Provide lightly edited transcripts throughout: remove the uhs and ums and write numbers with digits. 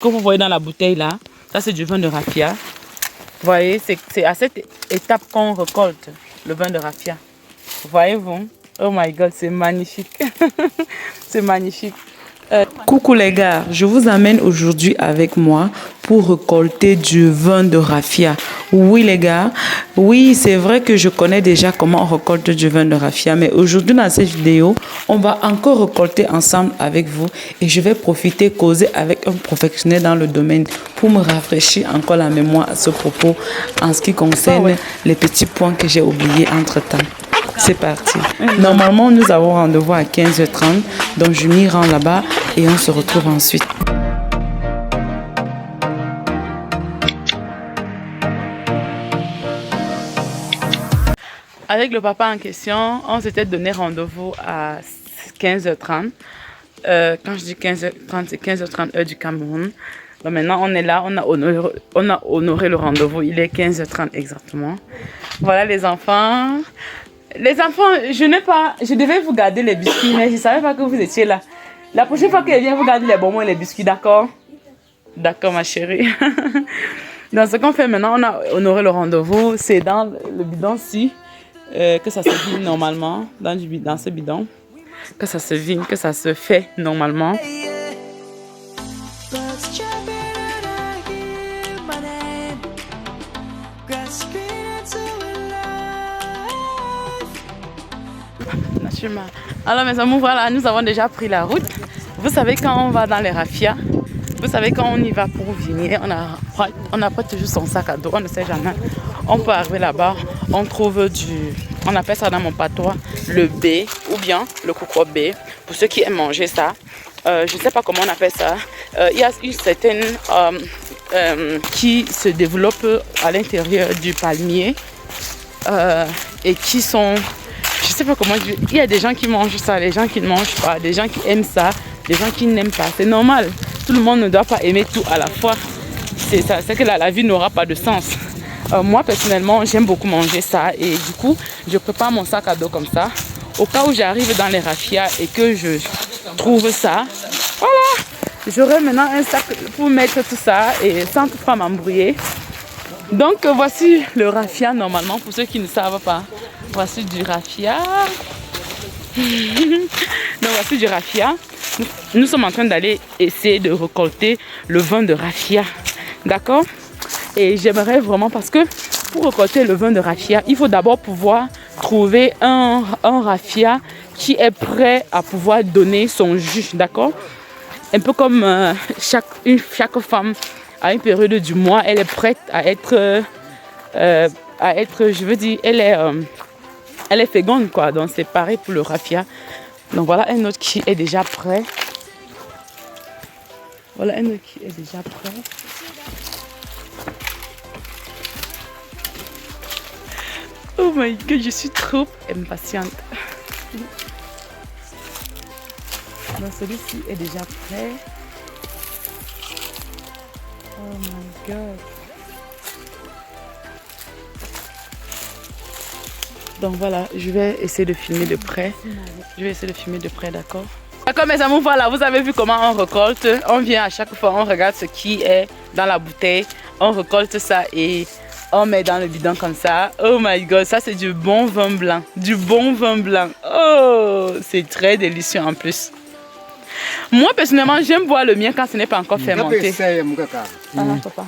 Que vous voyez dans la bouteille là, ça c'est du vin de raffia. Vous voyez, c'est à cette étape qu'on récolte le vin de raffia. Voyez-vous? Oh my god, c'est magnifique. C'est magnifique. Coucou les gars, je vous amène aujourd'hui avec moi pour récolter du vin de raffia. Oui les gars, oui c'est vrai que je connais déjà comment on récolte du vin de raffia, mais aujourd'hui dans cette vidéo, on va encore récolter ensemble avec vous et je vais profiter causer avec un professionnel dans le domaine pour me rafraîchir encore la mémoire à ce propos en ce qui concerne les petits points que j'ai oubliés entre temps. C'est parti. Normalement, nous avons rendez-vous à 15h30. Donc, je m'y rends là-bas et on se retrouve ensuite. Avec le papa en question, on s'était donné rendez-vous à 15h30. Quand je dis 15h30, c'est 15h30 heure du Cameroun. Donc maintenant, on est là, on a honoré le rendez-vous. Il est 15h30 exactement. Voilà les enfants. Les enfants, je devais vous garder les biscuits, mais je ne savais pas que vous étiez là. La prochaine fois qu'elle vient, vous gardez les bonbons et les biscuits, d'accord? D'accord, ma chérie. Dans ce qu'on fait maintenant, on a honoré le rendez-vous. C'est dans le bidon-ci que ça se vide normalement, dans ce bidon, que ça se vide, que ça se fait normalement. Alors mes amours, voilà, nous avons déjà pris la route. Vous savez quand on va dans les raffias, vous savez quand on y va pour vigner, on n'a pas toujours son sac à dos, on ne sait jamais. On peut arriver là-bas, on trouve on appelle ça dans mon patois, le B ou bien le coco B. Pour ceux qui aiment manger ça, je ne sais pas comment on appelle ça. Il y a une certaine qui se développe à l'intérieur du palmier et qui sont... Je sais pas comment dire. Il y a des gens qui mangent ça, des gens qui ne mangent pas, des gens qui aiment ça, des gens qui n'aiment pas. C'est normal. Tout le monde ne doit pas aimer tout à la fois. C'est ça, c'est que la vie n'aura pas de sens. Moi, personnellement, j'aime beaucoup manger ça. Et du coup, je prépare mon sac à dos comme ça. Au cas où j'arrive dans les raffias et que je trouve ça, voilà. J'aurai maintenant un sac pour mettre tout ça et sans toutefois m'embrouiller. Donc, voici le raffia normalement, pour ceux qui ne savent pas. Voici du raffia. Donc voici du raffia. Nous sommes en train d'aller essayer de récolter le vin de raffia. D'accord? Et j'aimerais vraiment, parce que pour récolter le vin de raffia, il faut d'abord pouvoir trouver un raffia qui est prêt à pouvoir donner son jus. D'accord? Un peu comme chaque femme à une période du mois, elle est prête à être, je veux dire, elle est féconde quoi, donc c'est pareil pour le raffia. Donc voilà un autre qui est déjà prêt. Voilà un autre qui est déjà prêt. Oh my god, je suis trop impatiente. Donc celui-ci est déjà prêt. Oh my god. Donc voilà, je vais essayer de filmer de près. D'accord? D'accord mes amours, voilà, vous avez vu comment on récolte. On vient à chaque fois, on regarde ce qui est dans la bouteille. On récolte ça et on met dans le bidon comme ça. Oh my god, ça c'est du bon vin blanc. Du bon vin blanc. Oh, c'est très délicieux en plus. Moi personnellement, j'aime boire le mien quand ce n'est pas encore fermenté. Ah, papa.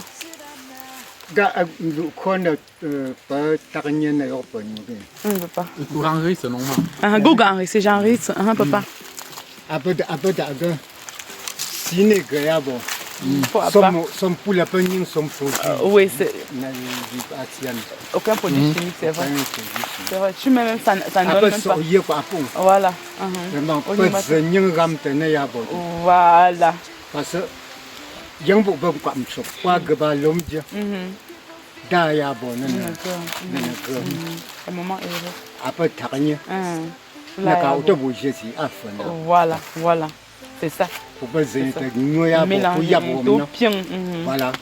Papa. Gouganri, c'est normal. Gouganri, c'est Jean-Riz, papa. Oui, c'est... Aucun produit chimique, c'est vrai. C'est vrai, tu mets même ça ne donne même pas. Voilà. Voilà. Voilà, voilà. C'est ça. Mélanger tout. Voilà.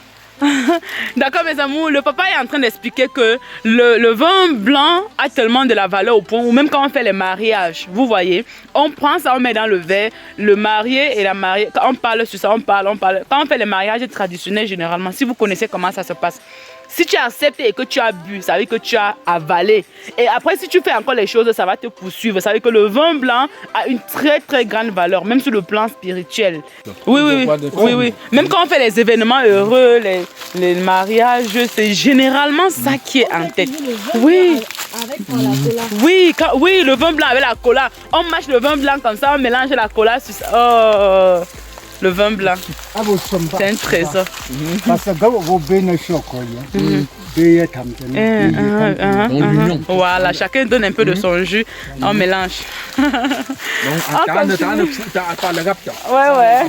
D'accord mes amours, le papa est en train d'expliquer que le vin blanc a tellement de la valeur au point où même quand on fait les mariages, vous voyez, on prend ça, on met dans le verre, le marié et la mariée, quand on parle sur ça, on parle. Quand on fait les mariages traditionnels généralement, si vous connaissez comment ça se passe, si tu acceptes et que tu as bu, ça veut dire que tu as avalé. Et après, si tu fais encore les choses, ça va te poursuivre. Ça veut dire que le vin blanc a une très très grande valeur, même sur le plan spirituel. Oui. Même quand on fait les événements heureux, les mariages, c'est généralement ça qui est en tête. Oui. Oui, le vin blanc avec la cola. On mâche le vin blanc comme ça, on mélange la cola sur ça. Oh. Le vin blanc, c'est un trésor. Voilà, chacun donne un peu de son jus, on mélange. Ouais.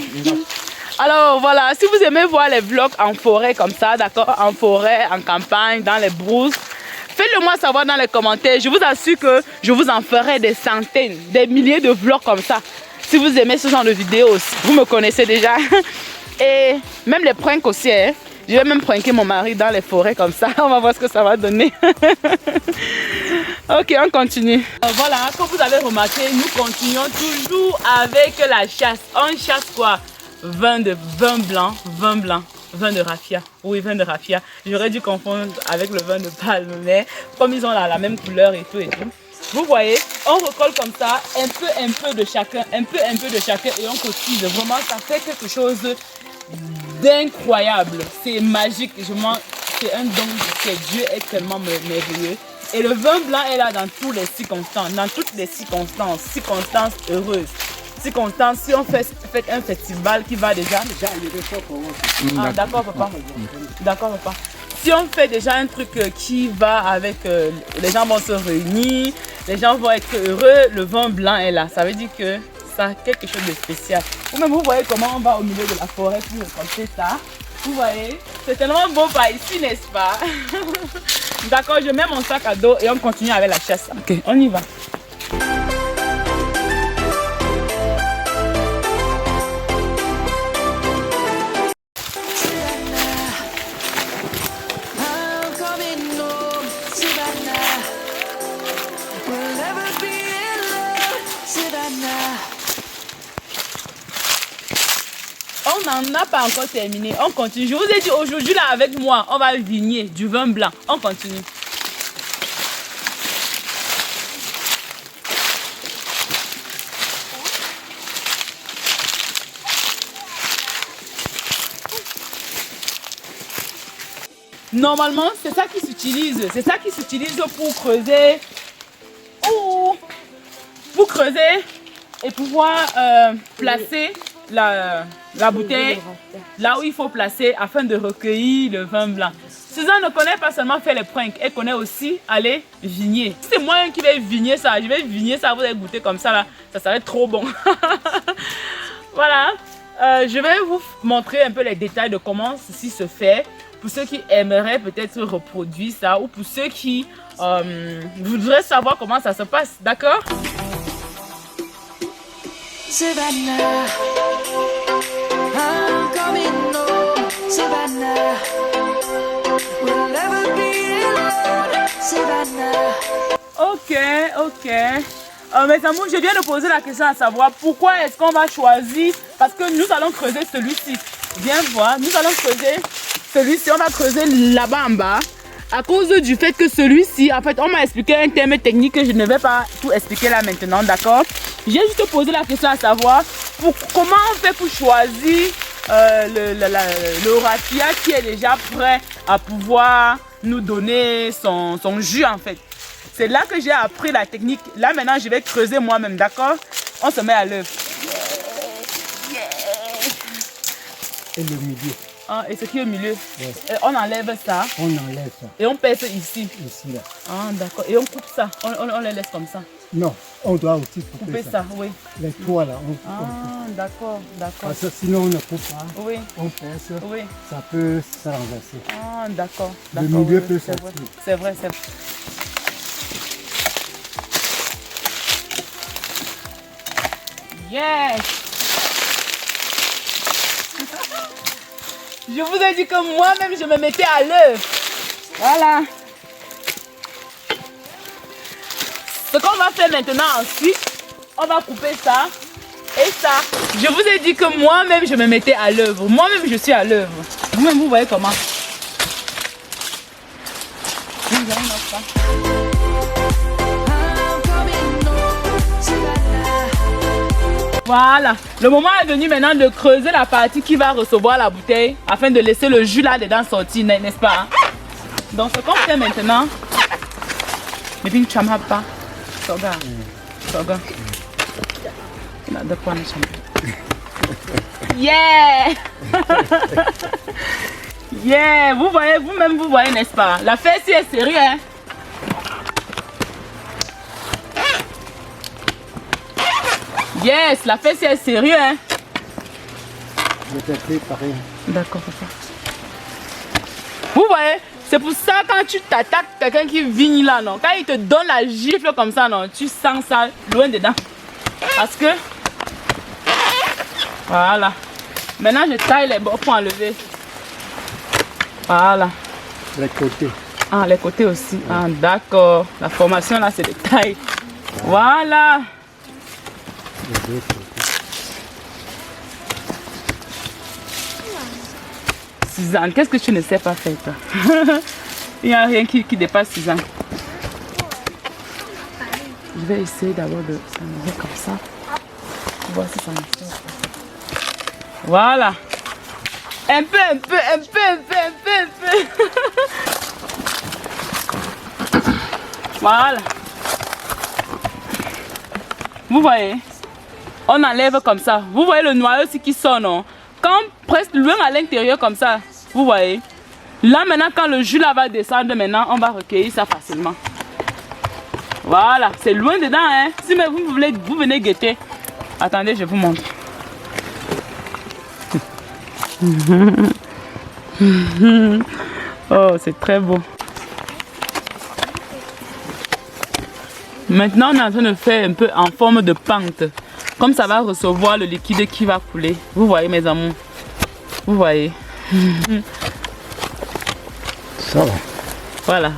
Alors voilà, si vous aimez voir les vlogs en forêt comme ça, d'accord, en forêt, en campagne, dans les brousses, faites-le moi savoir dans les commentaires. Je vous assure que je vous en ferai des centaines, des milliers de vlogs comme ça. Si vous aimez ce genre de vidéos aussi, vous me connaissez déjà. Et même les pranks aussi, hein. Je vais même pranker mon mari dans les forêts comme ça. On va voir ce que ça va donner. Ok, on continue. Voilà, comme vous avez remarqué, nous continuons toujours avec la chasse. On chasse quoi? Vin blanc, vin de raffia. Oui, vin de raffia. J'aurais dû confondre avec le vin de palme, mais comme ils ont la même couleur et tout. Vous voyez, on recolle comme ça, un peu de chacun, un peu de chacun et on cotise. Vraiment, ça fait quelque chose d'incroyable. C'est magique, c'est un don que Dieu est tellement merveilleux. Et le vin blanc est là dans toutes les circonstances, circonstances heureuses. Circonstances, si on fait un festival qui va déjà. Ah, d'accord, papa. D'accord, papa. Si on fait déjà un truc qui va avec, les gens vont se réunir, les gens vont être heureux, le vin blanc est là. Ça veut dire que ça a quelque chose de spécial. Ou même vous voyez comment on va au milieu de la forêt pour récolter ça. Vous voyez, c'est tellement beau par ici, n'est-ce pas? D'accord, je mets mon sac à dos et on continue avec la chasse. Ok, on y va. On n'en a pas encore terminé, on continue. Je vous ai dit aujourd'hui là avec moi, on va vigner du vin blanc. On continue. Normalement, c'est ça qui s'utilise. C'est ça qui s'utilise pour creuser. Pour creuser et pouvoir placer la bouteille là où il faut placer afin de recueillir le vin blanc. Suzanne ne connaît pas seulement faire les pranks, elle connaît aussi aller vigner. C'est moi qui vais vigner ça, je vais vigner ça, vous allez goûter comme ça là, ça serait trop bon. Voilà, je vais vous montrer un peu les détails de comment ceci se fait. Pour ceux qui aimeraient peut-être reproduire ça ou pour ceux qui voudraient savoir comment ça se passe, d'accord? Savannah, I'm coming home, Savannah, we'll never be alone, Savannah. Ok. Mes amours, je viens de poser la question à savoir pourquoi est-ce qu'on va choisir, parce que nous allons creuser celui-ci. Viens voir, nous allons creuser celui-ci, on va creuser là-bas en bas. À cause du fait que celui-ci, en fait, on m'a expliqué un terme technique que je ne vais pas tout expliquer là maintenant, d'accord? J'ai juste posé la question à savoir comment on fait pour choisir le raffia qui est déjà prêt à pouvoir nous donner son jus en fait. C'est là que j'ai appris la technique. Là maintenant, je vais creuser moi-même, d'accord? On se met à l'œuvre. Et le milieu. Ah, et ce qui est au milieu, on enlève ça. On enlève ça. Et on pèse ici. Ici, là. Ah, d'accord. Et on coupe ça. On les laisse comme ça. Non, on doit aussi couper ça. Oui. Les toits là, on d'accord. Parce que sinon on ne coupe pas. Oui. On pèse. Oui. Ça peut se renverser. Ah, d'accord. Le milieu peut sortir. C'est vrai. Yes! Je vous ai dit que moi-même, je me mettais à l'œuvre. Voilà. Ce qu'on va faire maintenant ensuite, on va couper ça et ça. Je vous ai dit que moi-même, je me mettais à l'œuvre. Moi-même, je suis à l'œuvre. Vous-même, vous voyez comment. Voilà, le moment est venu maintenant de creuser la partie qui va recevoir la bouteille afin de laisser le jus là-dedans sortir, n'est-ce pas? Donc ce qu'on fait maintenant, mais puis tu n'as pas. Yeah! Yeah! Vous voyez, vous-même vous voyez, n'est-ce pas? La fesse est sérieuse, hein? Yes, la fesse est sérieuse, hein? Je t'ai préparé. D'accord, papa. Vous voyez, c'est pour ça quand tu t'attaques quelqu'un qui vigne là, non? Quand il te donne la gifle comme ça, non? Tu sens ça loin dedans. Parce que... Voilà. Maintenant, je taille les bords pour enlever. Voilà. Les côtés. Ah, les côtés aussi. Ah, d'accord. La formation là, c'est des tailles. Voilà. Les deux côtés. Suzanne, qu'est-ce que tu ne sais pas faire, toi? Il n'y a rien qui dépasse Suzanne. Je vais essayer d'abord de s'enlever comme ça. Pour voir si ça me sort. Voilà. Un peu. Voilà. Vous voyez? On enlève comme ça. Vous voyez le noyau aussi qui sort, non? Quand presque loin à l'intérieur comme ça, vous voyez? Là maintenant, quand le jus là va descendre, maintenant, on va recueillir ça facilement. Voilà, c'est loin dedans, hein? Si mais vous venez guetter. Attendez, je vous montre. Oh, c'est très beau. Maintenant, on est en train de faire un peu en forme de pente. Comme ça va recevoir le liquide qui va couler. Vous voyez, mes amours? Vous voyez? Ça va.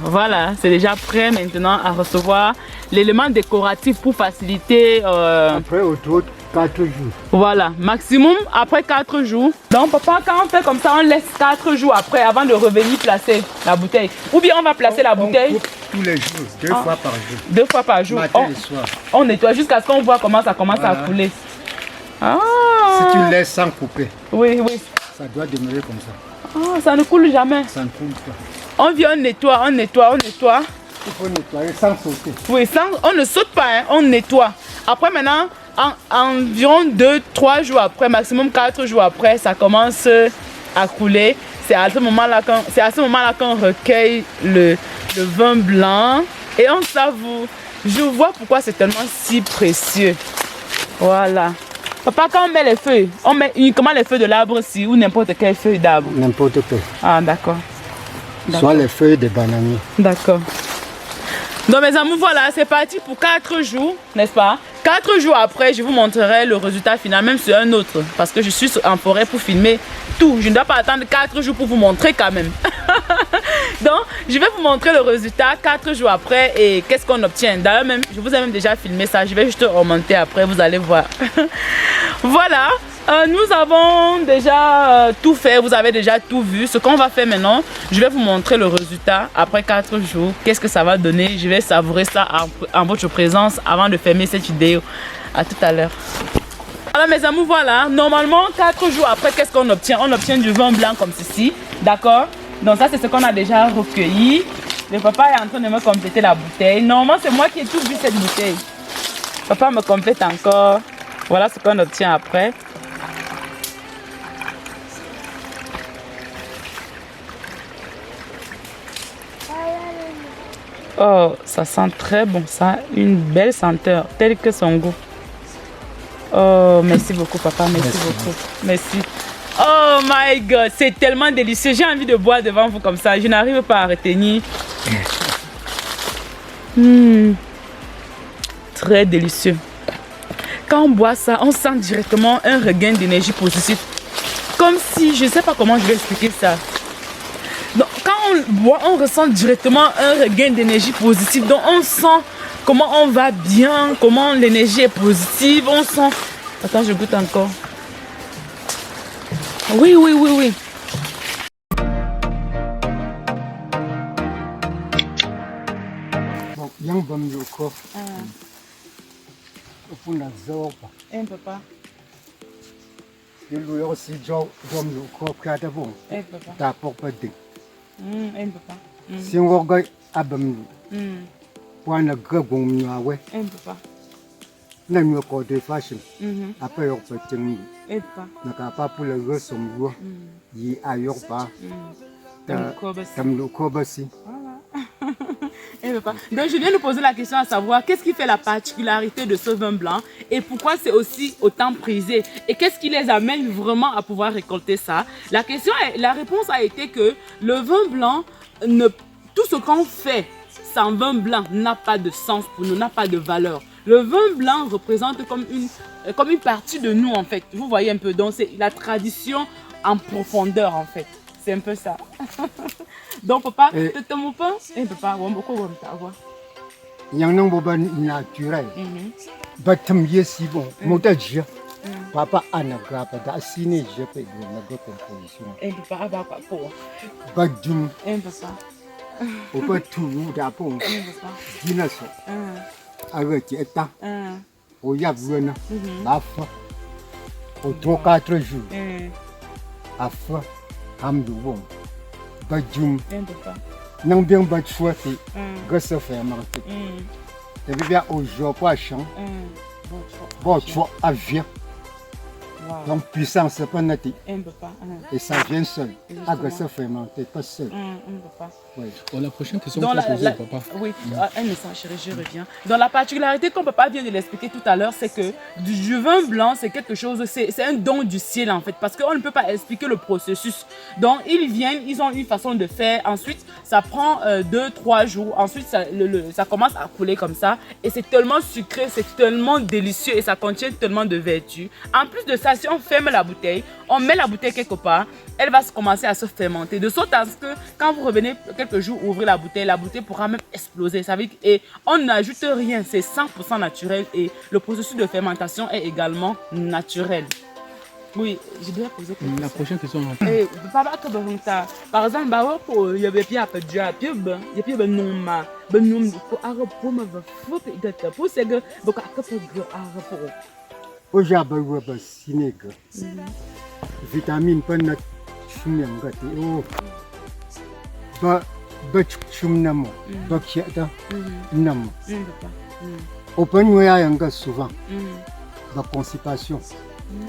Voilà, c'est déjà prêt maintenant à recevoir l'élément décoratif pour faciliter. Après, autour de 4 jours. Voilà, maximum après 4 jours. Donc, papa, quand on fait comme ça, on laisse 4 jours après avant de revenir placer la bouteille. Ou bien on va placer la bouteille. Coupe tous les jours, 2 fois par jour. 2 fois par jour. Matin et soir. On nettoie jusqu'à ce qu'on voit comment ça commence à couler. Ah. Si tu laisses sans couper, oui. ça doit demeurer comme ça. Ah, ça ne coule jamais. Ça ne coule pas. On vient, on nettoie. Il faut nettoyer sans sauter. Oui, on ne saute pas, hein, on nettoie. Après maintenant, environ 2-3 jours après, maximum 4 jours après, ça commence à couler. C'est à ce moment-là qu'on recueille le vin blanc et on savoure. Je vois pourquoi c'est tellement si précieux. Voilà. Papa, quand on met les feuilles, on met uniquement les feuilles de l'arbre aussi ou n'importe quelle feuille d'arbre? N'importe quelle. Ah, d'accord. Soit les feuilles de bananier. D'accord. Donc mes amours, voilà, c'est parti pour 4 jours, n'est-ce pas? 4 jours après, je vous montrerai le résultat final, même sur un autre. Parce que je suis en forêt pour filmer tout. Je ne dois pas attendre 4 jours pour vous montrer quand même. Donc, je vais vous montrer le résultat 4 jours après et qu'est-ce qu'on obtient. D'ailleurs, même, je vous ai même déjà filmé ça. Je vais juste remonter après, vous allez voir. Voilà. Nous avons déjà tout fait, vous avez déjà tout vu. Ce qu'on va faire maintenant, je vais vous montrer le résultat après 4 jours. Qu'est-ce que ça va donner? Je vais savourer ça en votre présence avant de fermer cette vidéo. À tout à l'heure. Alors mes amours, voilà. Normalement, 4 jours après, qu'est-ce qu'on obtient? On obtient du vin blanc comme ceci. D'accord? Donc ça, c'est ce qu'on a déjà recueilli. Le papa est en train de me compléter la bouteille. Normalement, c'est moi qui ai tout bu cette bouteille. Papa me complète encore. Voilà ce qu'on obtient après. Oh, ça sent très bon, ça a une belle senteur, telle que son goût. Oh, merci beaucoup papa, merci beaucoup, merci. Oh my god, c'est tellement délicieux, j'ai envie de boire devant vous comme ça, je n'arrive pas à retenir. Très délicieux. Quand on boit ça, on sent directement un regain d'énergie positive. comme si, je ne sais pas comment je vais expliquer ça. Donc, quand on boit, on ressent directement un regain d'énergie positive. Donc, on sent comment on va bien, comment l'énergie est positive. On sent... Attends, je goûte encore. Oui, oui, oui, oui. Bon, il y a un bon corps. Pour la zopa. Un papa. Il y a aussi un bon corps qui a été bon. Un papa. T'as pas pas de. Un papa. Si on regarde à bon, pour un grand bon miaoué, Un papa. n'a mieux qu'au de fashion. Après, on peut tenir. Un papa. N'a pas pour le reste son bois. Il y a ailleurs pas. Comme le corps aussi. Donc je viens de poser la question à savoir qu'est-ce qui fait la particularité de ce vin blanc et pourquoi c'est aussi autant prisé et qu'est-ce qui les amène vraiment à pouvoir récolter ça. La réponse a été que le vin blanc, tout ce qu'on fait sans vin blanc n'a pas de sens pour nous, n'a pas de valeur. Le vin blanc représente comme une partie de nous en fait. Vous voyez un peu, donc c'est la tradition en profondeur en fait. C'est un peu ça. Donc, papa, tu te mon pain? Papa, on beaucoup comme ça. Il y a un nombre naturel. Batum yesi bon, motagia. Papa anagrapa da sine je peux la composition. Papa, papa, pour. Badum. Papa. Au pas tout da pon. Dinaso. Avec état. Au yabouena. La fin. Au 3-4 jours. À fin. Amdouon. Badum. Non bien batchouati. Gosse fermenté. Et bien au jour poisson. Bon, tu vois, avion. Donc puissance c'est pas natif. Et ça vient seul. Gosse fermenté, pas seul. Oui. Bon, la prochaine question que je poser au papa. Oui, un message chérie, je reviens. Donc la particularité, comme papa vient de l'expliquer tout à l'heure, c'est que du vin blanc, c'est quelque chose, c'est un don du ciel en fait, parce qu'on ne peut pas expliquer le processus. Donc ils viennent, ils ont une façon de faire, ensuite ça prend 2-3 jours, ensuite ça commence à couler comme ça, et c'est tellement sucré, c'est tellement délicieux, et ça contient tellement de vertus. En plus de ça, si on ferme la bouteille, on met la bouteille quelque part, elle va commencer à se fermenter, de sorte à ce que quand vous revenez quelques jours ouvrir la bouteille pourra même exploser. Ça veut dire, et on n'ajoute rien, c'est 100% naturel et le processus de fermentation est également naturel. Oui, je dois poser quelque chose. La prochaine question. Par exemple, il y avait bien il y a bien nomma, pour pour me faut peut-être pour c'est que beaucoup pour Au Japon, cinéga. Vitamine pas notre chumengati. Oh. Chumnamo. Bakiata. Nam. Open way à souvent. La constipation.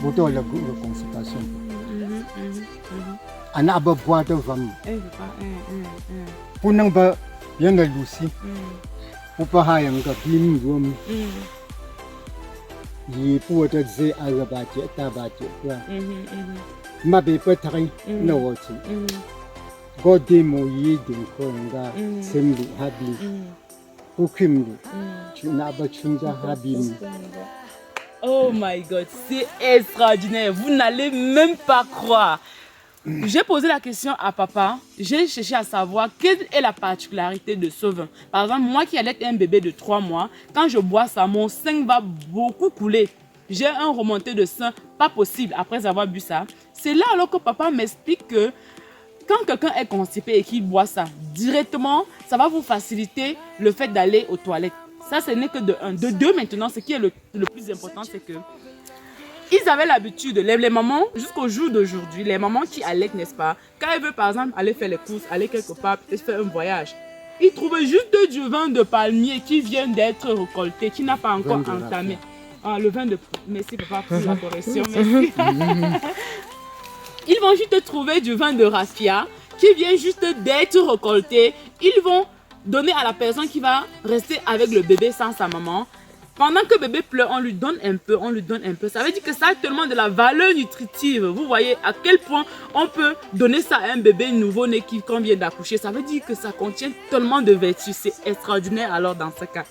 Beaucoup la constipation. Un arbre bois de vin. Pour n'en pas bien de Lucie. Pour pas y avoir bien room. Il faut te dire à la bâtisse, tabac. Ma bébé train, no aussi. Godemo yi din konga semli habi. Ukimli. Tu n'as pas chunga habi. Oh my God, c'est extraordinaire. Vous n'allez même pas croire. J'ai posé la question à papa. J'ai cherché à savoir quelle est la particularité de ce vin. Par exemple, moi qui allais être un bébé de 3 mois, quand je bois ça, mon sein va beaucoup couler. J'ai un remonté de sein pas possible après avoir bu ça. C'est là alors que papa m'explique que quand quelqu'un est constipé et qu'il boit ça, directement, ça va vous faciliter le fait d'aller aux toilettes. Ça, ce n'est que de 1. De 2, maintenant, ce qui est le plus important, c'est que ils avaient l'habitude, les mamans, jusqu'au jour d'aujourd'hui, les mamans qui allaitent, n'est-ce pas, quand elles veulent par exemple aller faire les courses, aller quelque part, peut-être faire un voyage, ils trouvaient juste du vin de palmier qui vient d'être récolté, qui n'a pas encore entamé. Ah, le vin de... Merci papa pour la correction, merci. Ils vont juste trouver du vin de raffia qui vient juste d'être récolté. Ils vont donner à la personne qui va rester avec le bébé sans sa maman. Pendant que le bébé pleure, on lui donne un peu, on lui donne un peu. Ça veut dire que ça a tellement de la valeur nutritive. Vous voyez à quel point on peut donner ça à un bébé nouveau-né qu'on vient d'accoucher. Ça veut dire que ça contient tellement de vertus. C'est extraordinaire alors dans ce cas.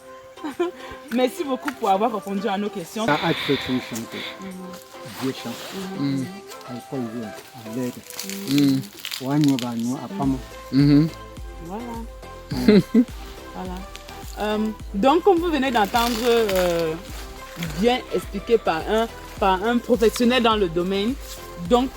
Merci beaucoup pour avoir répondu à nos questions. Ça a fait une chanter. vieux champ. Alcool vient à l'aide. Voilà. Voilà. Donc, comme vous venez d'entendre, bien expliqué par un professionnel dans le domaine, donc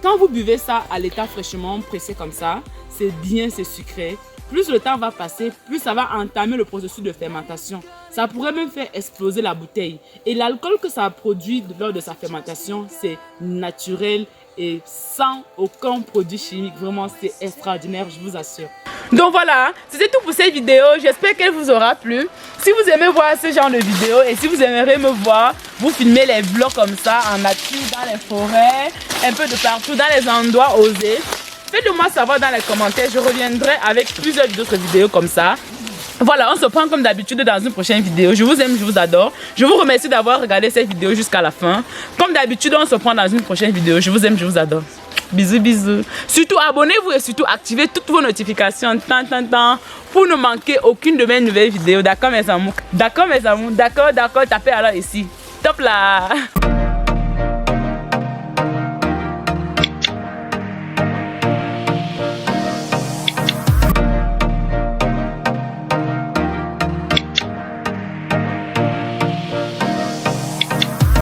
quand vous buvez ça à l'état fraîchement pressé comme ça, c'est bien, c'est sucré. Plus le temps va passer, plus ça va entamer le processus de fermentation. Ça pourrait même faire exploser la bouteille. Et l'alcool que ça produit lors de sa fermentation, c'est naturel et sans aucun produit chimique. Vraiment, c'est extraordinaire, je vous assure. Donc voilà, c'était tout pour cette vidéo. J'espère qu'elle vous aura plu. Si vous aimez voir ce genre de vidéos et si vous aimeriez me voir, vous filmer les vlogs comme ça en nature, dans les forêts, un peu de partout, dans les endroits osés, faites-le moi savoir dans les commentaires. Je reviendrai avec plusieurs d'autres vidéos comme ça. Voilà, on se prend comme d'habitude dans une prochaine vidéo. Je vous aime, je vous adore. Je vous remercie d'avoir regardé cette vidéo jusqu'à la fin. Comme d'habitude, on se prend dans une prochaine vidéo. Je vous aime, je vous adore. Bisous, bisous. Surtout, abonnez-vous et surtout, activez toutes vos notifications pour ne manquer aucune de mes nouvelles vidéos. D'accord, mes amours? D'accord, mes amours? D'accord, tapez alors ici. Top là!